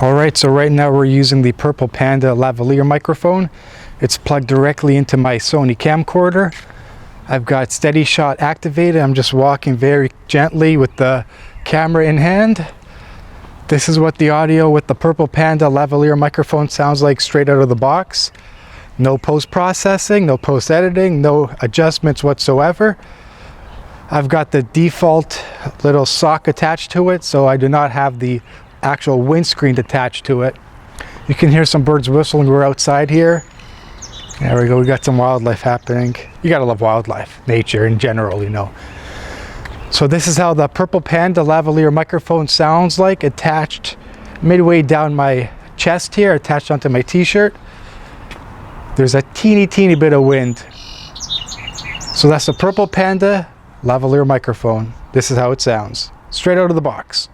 Alright, so right now we're using the purple Panda Lavalier microphone. It's plugged directly into my Sony camcorder. I've got steady shot activated. I'm just walking very gently with the camera in hand. This is what the audio with the purple Panda Lavalier microphone sounds like straight out of the box. No post-processing, no post-editing, no adjustments whatsoever. I've got the default little sock attached to it, so I do not have the actual windscreen attached to it. You can hear some birds whistling. We're outside here. There we go, we got some wildlife happening. You gotta love wildlife, nature in general, you know. So this is how the purple Panda Lavalier microphone sounds like, attached midway down my chest here, attached onto my t-shirt. There's a teeny bit of wind. So that's the purple Panda Lavalier microphone. This is how it sounds, straight out of the box.